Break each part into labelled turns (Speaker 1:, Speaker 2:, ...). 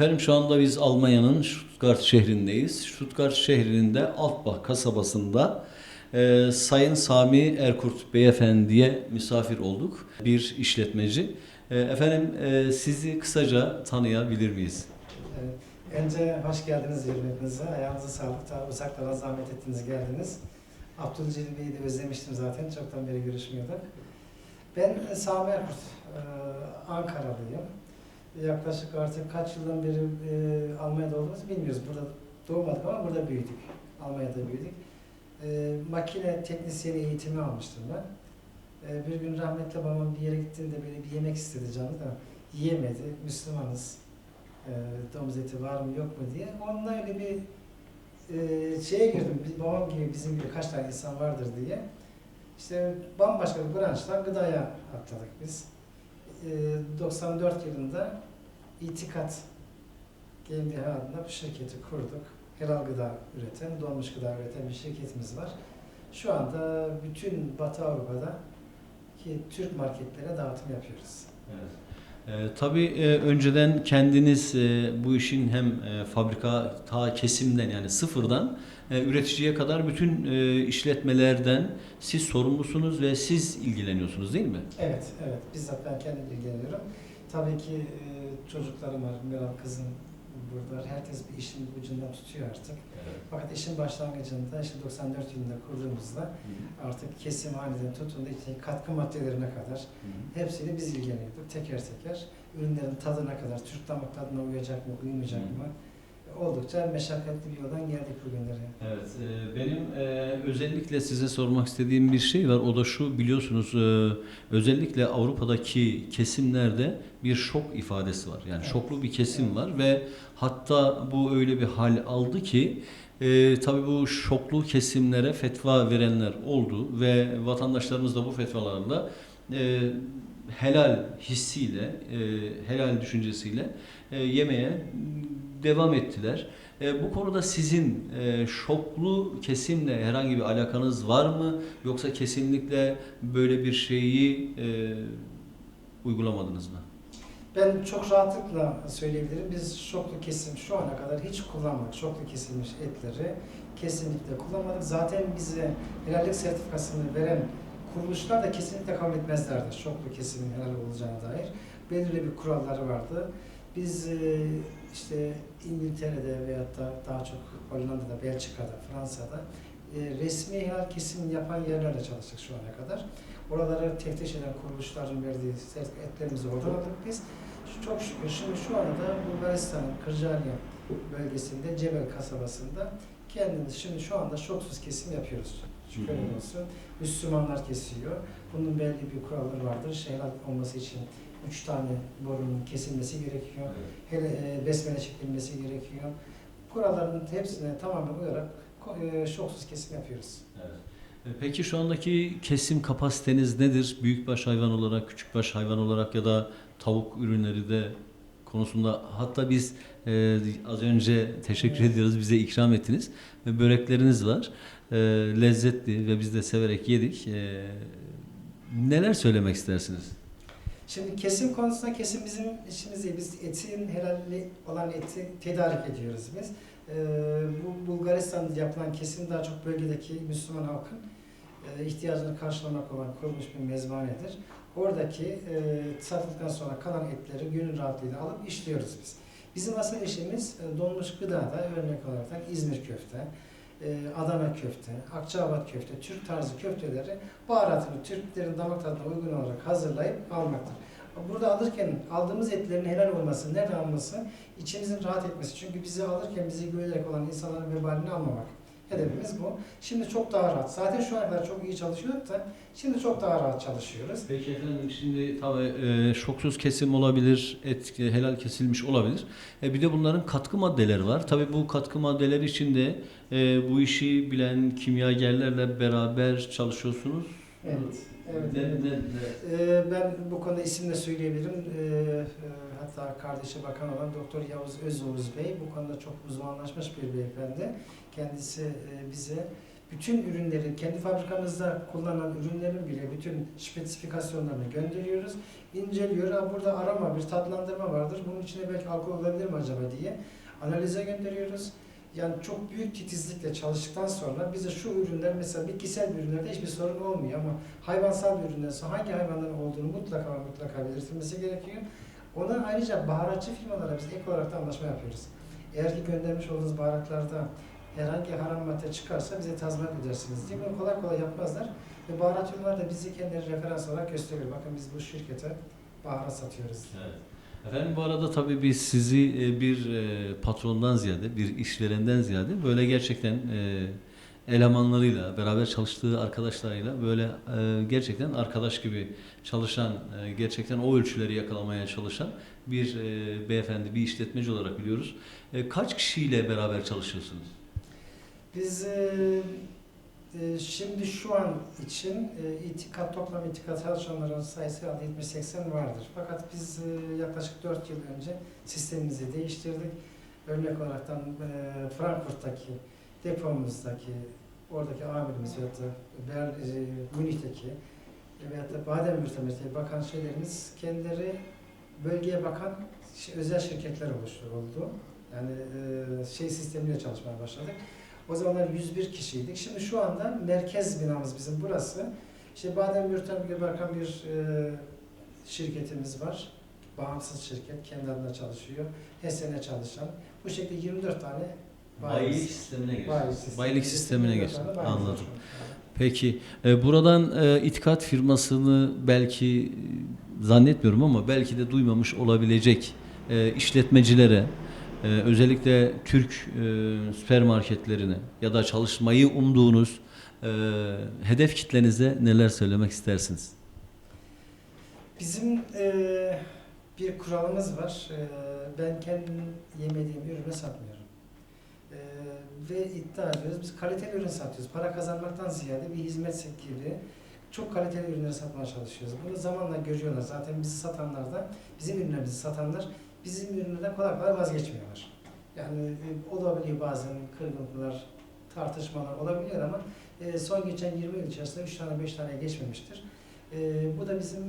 Speaker 1: Efendim şu anda biz Almanya'nın Stuttgart şehrindeyiz. Stuttgart şehrinde Altbach kasabasında Sayın Sami Erkurt Beyefendi'ye misafir olduk. Bir işletmeci. Efendim sizi kısaca tanıyabilir miyiz?
Speaker 2: Önce hoş geldiniz hürmetinize. Ayağınıza sağlık. Ta uzaklara zahmet ettiniz, geldiniz. Abdülcelil Bey'i de özlemiştim zaten. Çoktan beri görüşmüyorduk. Ben Sami Erkurt, Ankaralıyım. Yaklaşık artık kaç yıldan beri Almanya'da olduğumuzu bilmiyoruz. Burada doğmadık ama burada büyüdük. Almanya'da büyüdük. Makine teknisyeni eğitimi almıştım ben. Bir gün rahmetli babam bir yere gittiğinde böyle bir yemek istedi canı da yiyemedi. Müslümanız. Domuz eti var mı yok mu diye. Onunla öyle bir şeye girdim. Babam gibi bizim gibi kaç tane insan vardır diye. İşte bambaşka bir branştan gıdaya atladık biz. 94 yılında İtikat GmbH adına bu şirketi kurduk. Helal gıda üreten, donmuş gıda üreten bir şirketimiz var. Şu anda bütün Batı Avrupa'da ki Türk marketlere dağıtım yapıyoruz.
Speaker 1: Evet. Tabii önceden kendiniz bu işin hem fabrika ta kesimden yani sıfırdan üreticiye kadar bütün işletmelerden siz sorumlusunuz ve siz ilgileniyorsunuz değil mi?
Speaker 2: Evet, evet. Bizzat ben kendim ilgileniyorum. Tabii ki çocuklarım var. Meral kızım burada. Herkes bir işin ucundan tutuyor artık.
Speaker 1: Evet.
Speaker 2: Fakat işin başlangıcında, işte 94 yılında kurduğumuzda artık kesim halinde tutun da işte katkı maddelerine kadar hepsiyle biz ilgileniyorduk. Teker teker. Ürünlerin tadına kadar, Türk damak tadına uyacak mı, uymayacak mı? Oldukça meşakkatli bir yoldan geldik bugünlere.
Speaker 1: Evet, benim özellikle size sormak istediğim bir şey var. O da şu, biliyorsunuz özellikle Avrupa'daki kesimlerde bir şok ifadesi var. Yani
Speaker 2: Evet.
Speaker 1: şoklu bir kesim
Speaker 2: Evet.
Speaker 1: var ve hatta bu öyle bir hal aldı ki tabii bu şoklu kesimlere fetva verenler oldu ve vatandaşlarımız da bu fetvalarla helal hissiyle, helal düşüncesiyle yemeye devam ettiler. Bu konuda sizin şoklu kesimle herhangi bir alakanız var mı? Yoksa kesinlikle böyle bir şeyi uygulamadınız mı?
Speaker 2: Ben çok rahatlıkla söyleyebilirim. Biz şoklu kesim şu ana kadar hiç kullanmadık. Şoklu kesilmiş etleri kesinlikle kullanmadık. Zaten bize helallik sertifikasını veren kuruluşlar da kesinlikle kabul etmezlerdi. Şoklu kesimin helal olacağına dair. Belirli bir kuralları vardı. Biz işte İngiltere'de veyahut da daha çok Hollanda'da, Belçika'da, Fransa'da resmi helal kesim yapan yerlerle çalıştık şu ana kadar. Oraları teftiş eden kuruluşların verdiği etlerimizi oradan aldık biz. Çok şükür şimdi şu anda Bulgaristan'ın Kırcaaliye bölgesinde Cebel kasabasında kendimiz şimdi şu anda şoksuz kesim yapıyoruz. Şükür olsun. Müslümanlar kesiyor. Bunun belli bir kuralları vardır. Helal olması için 3 tane borunun kesilmesi gerekiyor. Hele besmele çekilmesi gerekiyor. Kuralların hepsine tamamen uyarak şoksuz kesim yapıyoruz.
Speaker 1: Evet. Peki şu andaki kesim kapasiteniz nedir? Büyükbaş hayvan olarak, küçükbaş hayvan olarak ya da tavuk ürünleri de konusunda hatta biz az önce teşekkür ediyoruz bize ikram ettiniz ve börekleriniz var. Lezzetli ve biz de severek yedik. Neler söylemek istersiniz?
Speaker 2: Şimdi kesim konusunda kesim bizim işimiz değil. Biz etin helalli olan eti tedarik ediyoruz biz. Bu Bulgaristan'da yapılan kesim daha çok bölgedeki Müslüman halkın ihtiyacını karşılamak olan kurulmuş bir mezbahanedir. Oradaki satıldıktan sonra kalan etleri gönül rahatlığıyla alıp işliyoruz biz. Bizim asıl işimiz donmuş gıdada örnek olarak İzmir köfte, Adana köfte, Akçaabat köfte, Türk tarzı köfteleri baharatını Türklerin damak tadına uygun olarak hazırlayıp almaktır. Burada alırken aldığımız etlerin helal olması, nerede alması, içimizin rahat etmesi. Çünkü bizi alırken bizi güvenerek olan insanların vebalini almamak. Hedefimiz bu. Şimdi çok daha rahat. Zaten şu ana kadar çok iyi çalışıyorduk da şimdi çok daha rahat çalışıyoruz.
Speaker 1: Peki efendim şimdi tabii şoksuz kesim olabilir, et helal kesilmiş olabilir. Bir de bunların katkı maddeleri var. Tabii bu katkı maddeleri içinde bu işi bilen kimyagerlerle beraber çalışıyorsunuz.
Speaker 2: Evet. Evet. Ben bu konuda isim de söyleyebilirim. Hatta kardeşi bakan olan Doktor Yavuz Özoğuz Bey bu konuda çok uzmanlaşmış bir beyefendi. Kendisi bize bütün ürünleri, kendi fabrikamızda kullanılan ürünlerin bile bütün spesifikasyonlarını gönderiyoruz. İnceliyor, ha burada arama, bir tatlandırma vardır, bunun içine belki alkol olabilir mi acaba diye analize gönderiyoruz. Yani çok büyük titizlikle çalıştıktan sonra bize şu ürünler, mesela bitkisel ürünlerde hiçbir sorun olmuyor ama hayvansal bir üründen sonra hangi hayvanların olduğunu mutlaka belirtilmesi gerekiyor. Ona ayrıca baharatçı firmalara biz ek olarak da anlaşma yapıyoruz. Eğer ki göndermiş olduğunuz baharatlarda herhangi haram madde çıkarsa bize tazminat ödersiniz diye. Bunu kolay kolay yapmazlar. Ve baharat firmaları da bizi kendileri referans olarak gösteriyor. Bakın biz bu şirkete baharat satıyoruz.
Speaker 1: Evet. Efendim bu arada tabii biz sizi bir patrondan ziyade, bir işverenden ziyade böyle gerçekten elemanlarıyla, beraber çalıştığı arkadaşlarıyla böyle gerçekten arkadaş gibi çalışan, gerçekten o ölçüleri yakalamaya çalışan bir beyefendi, bir işletmeci olarak biliyoruz. Kaç kişiyle beraber çalışıyorsunuz?
Speaker 2: Biz şimdi şu an için toplam itikat çalışanların sayısı 70-80 vardır. Fakat biz yaklaşık 4 yıl önce sistemimizi değiştirdik. Örnek olaraktan Frankfurt'taki depomuzdaki oradaki amirimiz veyahut da Münih'teki veyahut da Baden-Württemberg'e bakan şeylerimiz kendileri bölgeye bakan özel şirketler oldu. Yani sistemiyle çalışmaya başladık. O zamanlar 101 kişiydik. Şimdi şu anda merkez binamız bizim burası. İşte Baden-Württemberg'e bakan bir şirketimiz var. Bağımsız şirket, kendi adına çalışıyor. Her sene çalışan. Bu şekilde 24 tane
Speaker 1: Bayilik sistemine geçti. Bayilik sistemine
Speaker 2: 24
Speaker 1: geçti.
Speaker 2: tane bayimiz var.
Speaker 1: Anladım. Peki buradan itikat firmasını belki zannetmiyorum ama belki de duymamış olabilecek işletmecilere, özellikle Türk süpermarketlerine ya da çalışmayı umduğunuz hedef kitlenize neler söylemek istersiniz?
Speaker 2: Bizim bir kuralımız var. Ben kendim yemediğim ürünü satmıyorum. Ve iddia ediyoruz. Biz kaliteli ürün satıyoruz. Para kazanmaktan ziyade bir hizmet gibi çok kaliteli ürünleri satmaya çalışıyoruz. Bunu zamanla görüyorlar. Zaten bizi satanlar da, bizim ürünlerimizi satanlar bizim ürünlerden kolay kolay vazgeçmiyorlar. Yani olabiliyor bazen kırgınlıklar, tartışmalar olabiliyor ama son geçen 20 yıl içerisinde 3 tane 5 tane geçmemiştir. Bu da bizim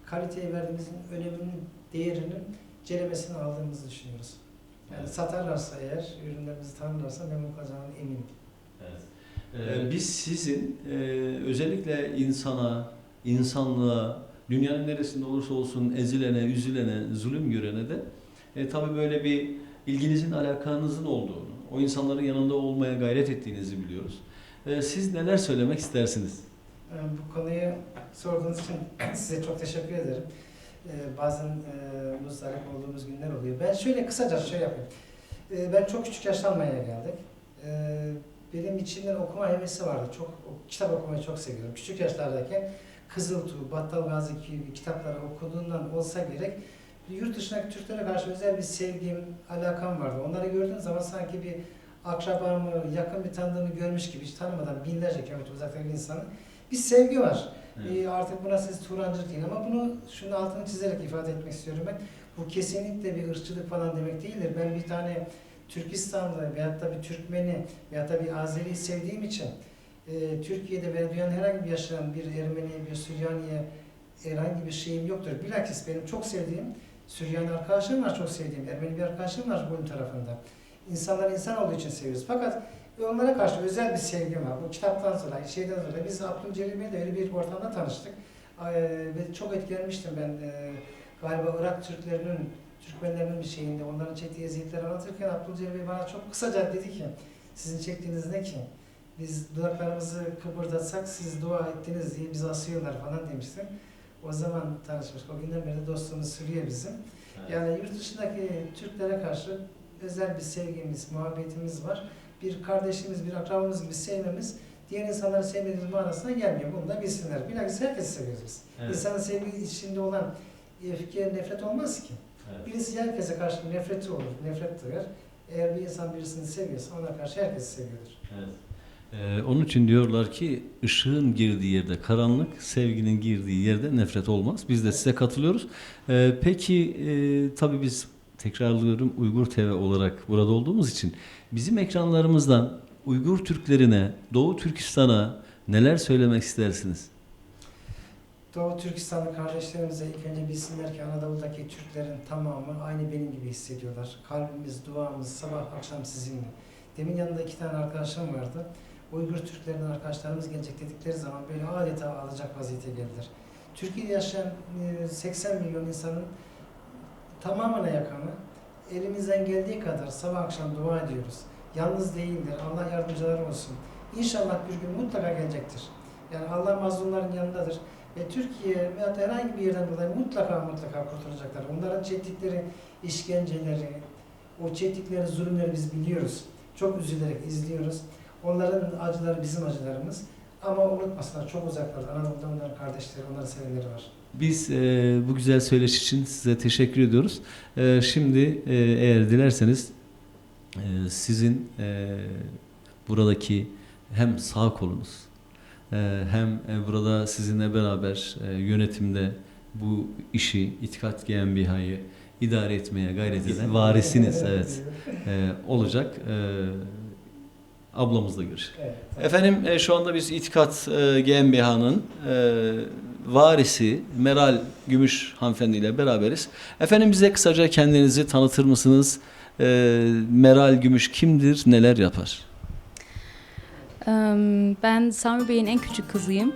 Speaker 2: kaliteye verdiğimizin öneminin, değerinin ceremesini aldığımızı düşünüyoruz. Yani satarlarsa eğer, ürünlerimizi tanırlarsa memnun kalacağına eminim.
Speaker 1: Evet. Biz sizin özellikle insana, insanlığa, dünyanın neresinde olursa olsun ezilene, üzülene, zulüm görene de tabii böyle bir ilginizin, alakanızın olduğunu, o insanların yanında olmaya gayret ettiğinizi biliyoruz. Siz neler söylemek istersiniz?
Speaker 2: Bu konuyu sorduğunuz için size çok teşekkür ederim. Bazen muzdarip olduğumuz günler oluyor. Ben kısaca yapayım. Ben çok küçük yaşta Almanya'ya geldik. Benim içimden okuma hevesi vardı. Kitap okumayı çok seviyorum. Küçük yaşlardayken Kızıltuğ, Battal Gazi gibi kitapları okuduğundan olsa gerek yurt dışındaki Türklere karşı özel bir sevgim, alakam vardı. Onları gördüğüm zaman sanki bir akrabamı, yakın bir tanıdığımı görmüş gibi, hiç tanımadan binlerce kilometre uzaktaki bir insanın bir sevgi var. Evet. Artık buna siz Turancılık değil ama şunun altını çizerek ifade etmek istiyorum ben. Bu kesinlikle bir ırkçılık falan demek değildir. Ben bir tane Türkistanlı veyahut da bir Türkmeni veyahut da bir Azeri'yi sevdiğim için Türkiye'de ve dünyanın herhangi bir yaşayan bir Ermeni'ye, bir Süryani'ye herhangi bir şeyim yoktur. Bilakis benim çok sevdiğim Süryani arkadaşlarım var, çok sevdiğim Ermeni bir arkadaşım var bunun tarafında. İnsanlar insan olduğu için seviyoruz. Fakat onlara karşı özel bir sevgim var. Bu kitaptan sonra, biz Abdülcelil Bey'le öyle bir ortamda tanıştık. Ve çok etkilenmiştim ben. Galiba Irak Türkmenlerinin bir şeyinde, onların çektiği eziyetleri anlatırken Abdülcelil Bey bana çok kısaca dedi ki, sizin çektiğiniz ne ki? Biz dudaklarımızı kıpırdatsak siz dua ettiniz diye bizi asıyorlar falan demişti. O zaman tanışmıştık. O günden beri dostluğumuz sürüyor bizim. Evet. Yani yurt dışındaki Türklere karşı özel bir sevgimiz, muhabbetimiz var. Bir kardeşimiz, bir akrabamız gibi sevmemiz, diğer insanları sevmediğimiz manasına gelmiyor. Bunu da bilsinler. Bilakis herkesi seviyoruz biz. Evet. İnsanın sevgi içinde olan öfke, nefret olmaz ki. Evet. Birisi herkese karşı nefreti olur, nefret duyar. Eğer bir insan birisini seviyorsa ona karşı herkesi seviyordur. Evet.
Speaker 1: Onun için diyorlar ki ışığın girdiği yerde karanlık, sevginin girdiği yerde nefret olmaz. Biz de size katılıyoruz. Peki tabii biz tekrarlıyorum Uygur TV olarak burada olduğumuz için bizim ekranlarımızdan Uygur Türklerine, Doğu Türkistan'a neler söylemek istersiniz?
Speaker 2: Doğu Türkistanlı kardeşlerimize ilk önce bilsinler ki Anadolu'daki Türklerin tamamı aynı benim gibi hissediyorlar. Kalbimiz, duamız sabah akşam sizinle. Demin yanında 2 tane arkadaşım vardı. Uygur Türklerden arkadaşlarımız gelecek dedikleri zaman böyle adeta ağlayacak vaziyete geldiler. Türkiye'de yaşayan 80 milyon insanın tamamına yakını elimizden geldiği kadar sabah akşam dua ediyoruz. Yalnız değildir. Allah yardımcıları olsun. İnşallah bir gün mutlaka gelecektir. Yani Allah mazlumların yanındadır. Ve Türkiye veya herhangi bir yerden dolayı mutlaka kurtulacaklar. Onların çektikleri işkenceleri, o çektikleri zulümleri biz biliyoruz. Çok üzülerek izliyoruz. Onların acıları bizim acılarımız. Ama unutmasınlar çok uzaklarda. Anadolu'da onların kardeşleri, onların sevenleri var.
Speaker 1: Biz bu güzel söyleşi için size teşekkür ediyoruz. Şimdi eğer dilerseniz sizin buradaki hem sağ kolunuz hem burada sizinle beraber yönetimde bu işi İttihat GmbH'yı idare etmeye gayret eden varisiniz evet olacak. Ablamızla görüşelim.
Speaker 2: Evet,
Speaker 1: Efendim şu anda biz İttihat GmbH'nın varisi Meral Gümüş hanımefendi ile beraberiz. Efendim bize kısaca kendinizi tanıtır mısınız? Meral Gümüş kimdir, neler yapar?
Speaker 3: Ben Sami Bey'in en küçük kızıyım.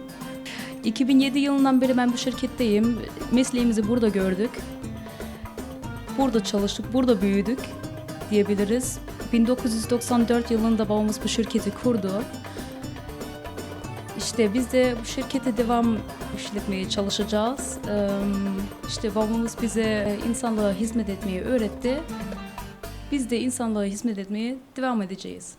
Speaker 3: 2007 yılından beri ben bu şirketteyim. Mesleğimizi burada gördük. Burada çalıştık, burada büyüdük diyebiliriz. 1994 yılında babamız bu şirketi kurdu. İşte biz de bu şirkete devam işletmeye çalışacağız. İşte babamız bize insanlığa hizmet etmeyi öğretti. Biz de insanlığa hizmet etmeye devam edeceğiz.